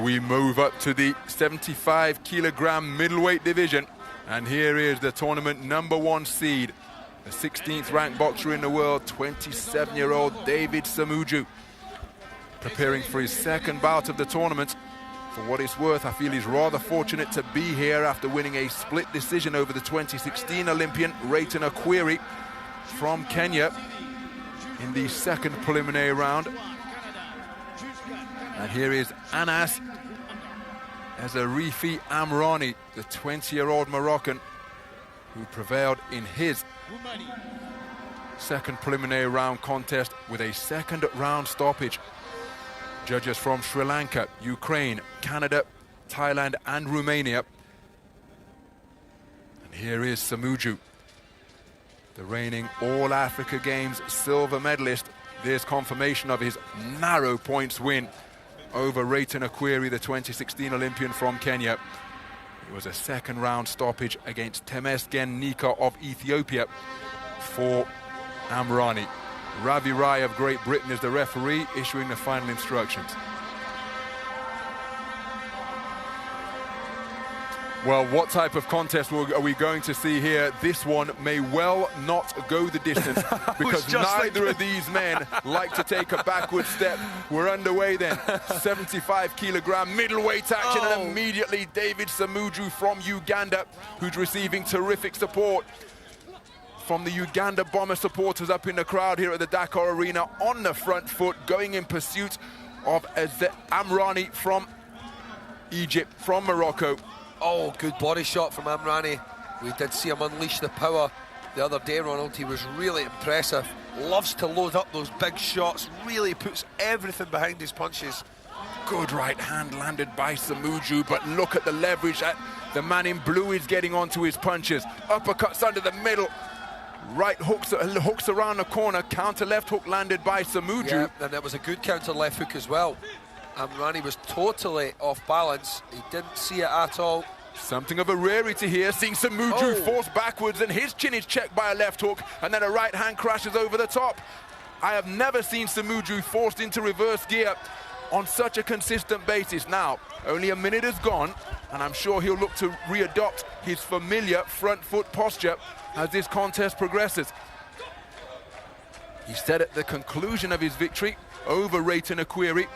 We move up to the 75-kilogram middleweight division, and here is the tournament #1 seed, the 16th ranked boxer in the world, 27-year-old David Semujju, preparing for his second bout of the tournament. For what it's worth, I feel he's rather fortunate to be here after winning a split decision over the 2016 Olympian Rayton Akwiri from Kenya in the second preliminary round. And here is Anas Ezerifi Amrani, the 20-year-old Moroccan who prevailed in his second preliminary round contest with a second round stoppage. Judges from Sri Lanka, Ukraine, Canada, Thailand and Romania. And here is Semujju, the reigning All-Africa Games silver medalist. There's confirmation of his narrow points win over Rayton Akwiri, the 2016 Olympian from Kenya. It was a second round stoppage against Temesgen Nika of Ethiopia for Amrani. Ravi Rai of Great Britain is the referee, issuing the final instructions. Well, what type of contest are we going to see here? This one may well not go the distance because neither of these men like to take a backward step. We're underway then. 75-kilogram middleweight action, and immediately David Semujju from Uganda, who's receiving terrific support from the Uganda Bomber supporters up in the crowd here at the Dakar Arena, on the front foot, going in pursuit of Amrani from Egypt, from Morocco. Oh, good body shot from Amrani. We did see him unleash the power the other day, Ronald. He was really impressive. Loves to load up those big shots. Really puts everything behind his punches. Good right hand landed by Semujju, but look at the leverage that the man in blue is getting onto his punches. Uppercuts under the middle. Right hooks around the corner. Counter left hook landed by Semujju. Yeah, and that was a good counter left hook as well. Amrani was totally off balance. He didn't see it at all. Something of a rarity here, seeing Semujju forced backwards, and his chin is checked by a left hook, and then a right hand crashes over the top. I have never seen Semujju forced into reverse gear on such a consistent basis. Now, only a minute has gone, and I'm sure he'll look to readopt his familiar front foot posture as this contest progresses. He said at the conclusion of his victory over Rayton Akwiri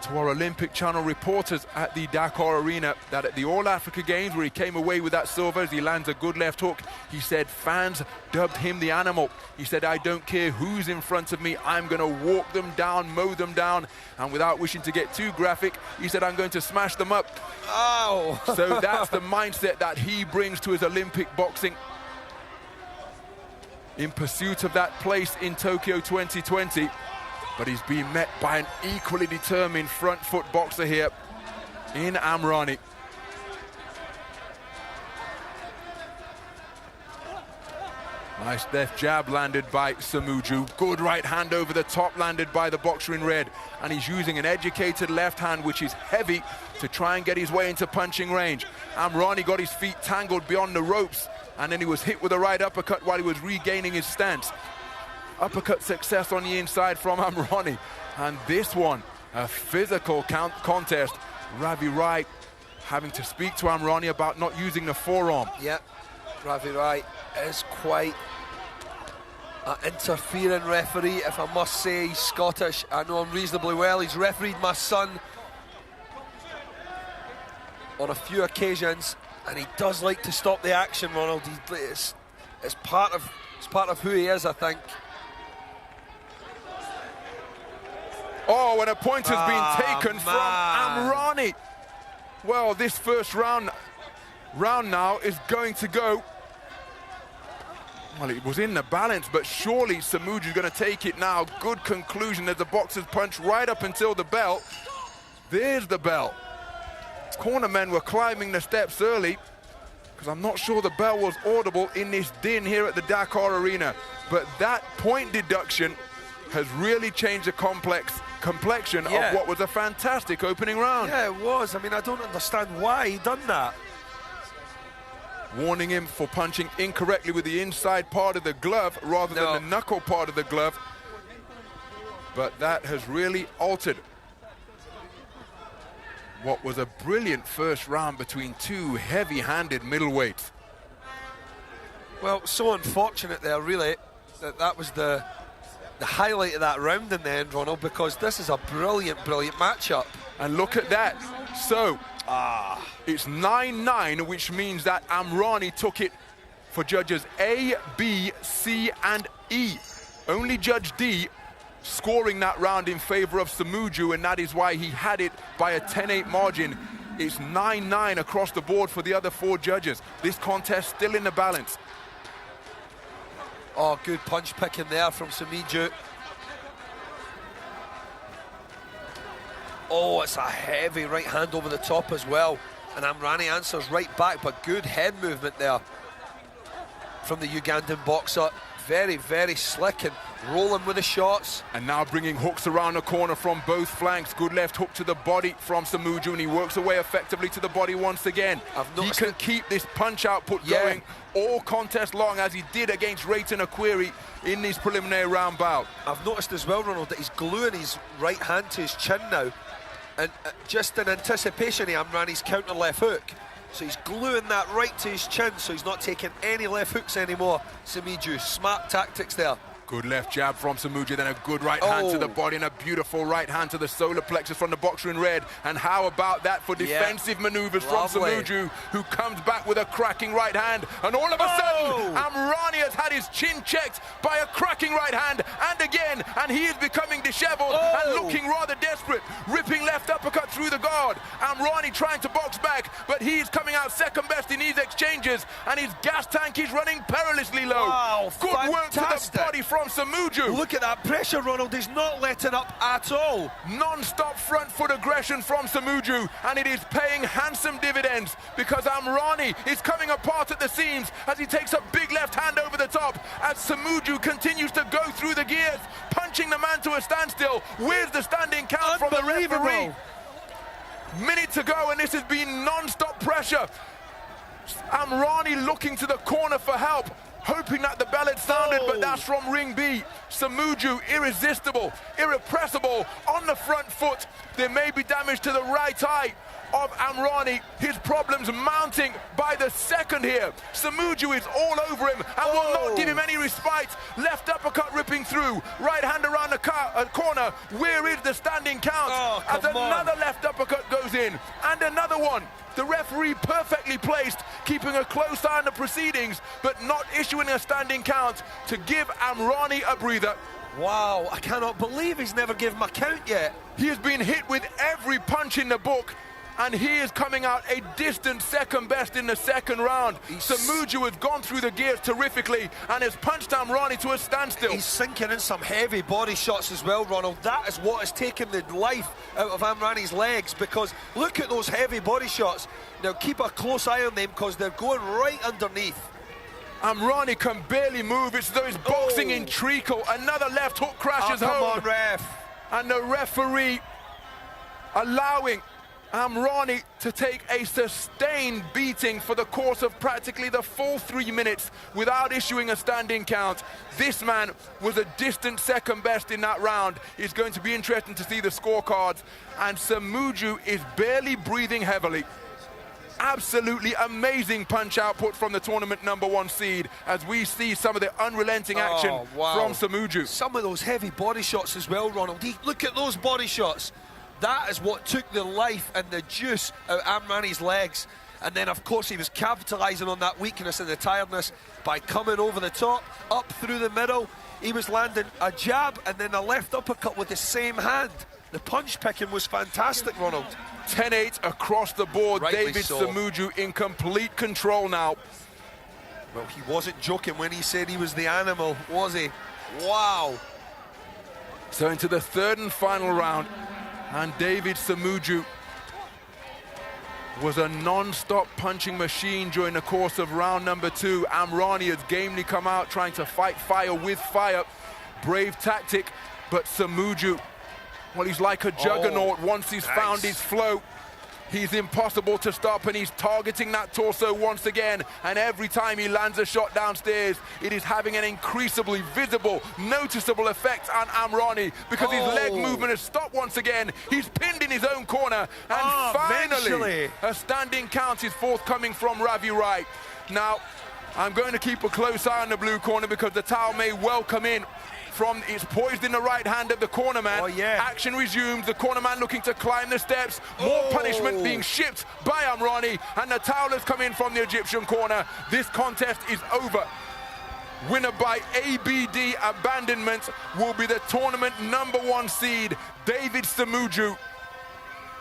to our Olympic Channel reporters at the Dakar Arena that at the All-Africa Games, where he came away with that silver as he lands a good left hook, he said fans dubbed him the animal. He said, I don't care who's in front of me, I'm going to walk them down, mow them down, and without wishing to get too graphic, he said, I'm going to smash them up. Oh! So that's the mindset that he brings to his Olympic boxing in pursuit of that place in Tokyo 2020. But he's being met by an equally determined front foot boxer here in Amrani. Nice left jab landed by Semujju. Good right hand over the top landed by the boxer in red. And he's using an educated left hand, which is heavy, to try and get his way into punching range. Amrani got his feet tangled beyond the ropes, and then he was hit with a right uppercut while he was regaining his stance. Uppercut success on the inside from Amrani. And this one, a physical contest. Ravi Rai having to speak to Amrani about not using the forearm. Yeah, Ravi Rai is quite an interfering referee, if I must say. He's Scottish. I know him reasonably well. He's refereed my son on a few occasions, and he does like to stop the action, Ronald. It's part of who he is, I think. Oh, and a point has been taken from Amrani. Well, this first round now is going to go. Well, it was in the balance, but surely Semujju is going to take it now. Good conclusion as the boxers punch right up until the bell. There's the bell. Cornermen were climbing the steps early, because I'm not sure the bell was audible in this din here at the Dakar Arena. But that point deduction has really changed the complexion of what was a fantastic opening round. Yeah, it was. I mean, I don't understand why he done that. Warning him for punching incorrectly with the inside part of the glove rather than the knuckle part of the glove. But that has really altered what was a brilliant first round between two heavy-handed middleweights. Well, so unfortunate there, really, that was the highlight of that round in the end, Ronald, because this is a brilliant, brilliant matchup. And look at that. So, it's 9-9, which means that Amrani took it for judges A, B, C, and E. Only Judge D scoring that round in favor of Semujju, and that is why he had it by a 10-8 margin. It's 9-9 across the board for the other four judges. This contest still in the balance. Oh, good punch picking there from Semujju. Oh, it's a heavy right hand over the top as well. And Amrani answers right back, but good head movement there from the Ugandan boxer. Very, very slick and rolling with the shots. And now bringing hooks around the corner from both flanks. Good left hook to the body from Semujju, and he works away effectively to the body once again. He can keep this punch output going all contest long, as he did against Rayton Aquiri in this preliminary round bout. I've noticed as well, Ronald, that he's gluing his right hand to his chin now, and just in anticipation of Amrani's counter left hook. So he's gluing that right to his chin, so he's not taking any left hooks anymore. Semujju, smart tactics there. Good left jab from Semujju, then a good right hand to the body, and a beautiful right hand to the solar plexus from the boxer in red. And how about that for defensive maneuvers from Semujju, who comes back with a cracking right hand. And all of a sudden, Amrani has had his chin checked by a cracking right hand, and again, and he is becoming disheveled and looking rather desperate. Ripping left uppercut through the guard. Amrani trying to box back, but he is coming out second best in these exchanges, and his gas tank is running perilously low. Wow, good work to the body from Semujju. Look at that pressure, Ronald. He's not letting up at all. Non-stop front foot aggression from Semujju, and it is paying handsome dividends, because Amrani is coming apart at the seams as he takes a big left hand over the top, as Semujju continues to go through the gears, punching the man to a standstill. Where's the standing count from the referee? Minute to go, and this has been non-stop pressure. Amrani looking to the corner for help, hoping that the bell had sounded, but that's from ring B. Semujju, irresistible, irrepressible, on the front foot. There may be damage to the right eye of Amrani. His problems mounting by the second here. Semujju is all over him and will not give him any respite. Left uppercut ripping through. Right hand around the corner. Where is the standing count? As another left uppercut goes in, and another one. The referee perfectly placed, keeping a close eye on the proceedings, but not issuing a standing count to give Amrani a breather. Wow, I cannot believe he's never given him a count yet. He has been hit with every punch in the book, and he is coming out a distant second best in the second round. Semujju has gone through the gears terrifically and has punched Amrani to a standstill. He's sinking in some heavy body shots as well, Ronald. That is what has taken the life out of Amrani's legs, because look at those heavy body shots. Now keep a close eye on them, because they're going right underneath. Amrani can barely move. It's as though he's boxing in treacle. Another left hook crashes home. Come on, ref. And the referee allowing Amrani to take a sustained beating for the course of practically the full 3 minutes without issuing a standing count. This man was a distant second best in that round. It's going to be interesting to see the scorecards, and Semujju is barely breathing heavily. Absolutely amazing punch output from the tournament #1 seed, as we see some of the unrelenting action from Semujju. Some of those heavy body shots as well, Ronald. Look at those body shots. That is what took the life and the juice out of Amrani's legs. And then, of course, he was capitalising on that weakness and the tiredness by coming over the top, up through the middle. He was landing a jab and then a left uppercut with the same hand. The punch picking was fantastic, Ronald. 10-8 across the board. Rightly David so. Semujju in complete control now. Well, he wasn't joking when he said he was the animal, was he? Wow. So into the third and final round, and David Semujju was a non-stop punching machine during the course of round #2. Amrani has gamely come out trying to fight fire with fire. Brave tactic, but Semujju, well, he's like a juggernaut. Once he's found his flow, he's impossible to stop, and he's targeting that torso once again. And every time he lands a shot downstairs, it is having an increasingly visible, noticeable effect on Amrani, because his leg movement has stopped once again. He's pinned in his own corner. corner. And finally, eventually, a standing count is forthcoming from Ravi Rai. Now, I'm going to keep a close eye on the blue corner because the towel may well come in. It's poised in the right hand of the corner man. Oh, yeah. Action resumes. The corner man looking to climb the steps. More punishment being shipped by Amrani, and the towel has come in from the Egyptian corner. This contest is over. Winner by ABD abandonment will be the tournament #1 seed, David Semujju,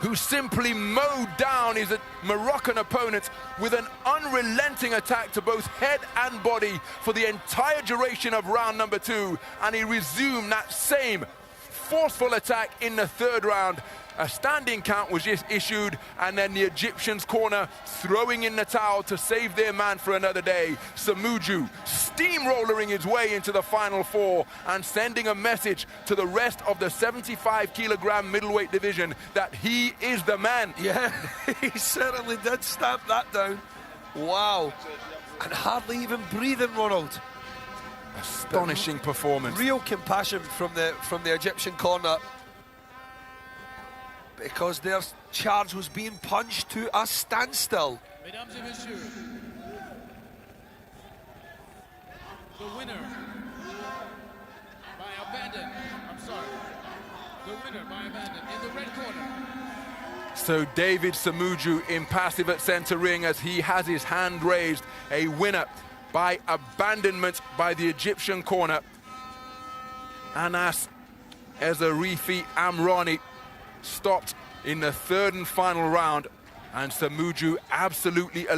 who simply mowed down his Moroccan opponent with an unrelenting attack to both head and body for the entire duration of round #2, and he resumed that same forceful attack in the third round. A standing count was just issued, and then the Egyptians' corner throwing in the towel to save their man for another day. Semujju steamrolling his way into the final four and sending a message to the rest of the 75-kilogram middleweight division that he is the man. Yeah, he certainly did stamp that down. Wow. And hardly even breathing, Ronald. Astonishing performance. Real compassion from the Egyptian corner, because their charge was being punched to a standstill. Mesdames et messieurs, the winner by abandon. The winner by abandon in the red corner. So David Semujju impassive at center ring as he has his hand raised. A winner by abandonment by the Egyptian corner. Anas Ezerifi Amrani stopped in the third and final round, and Semujju absolutely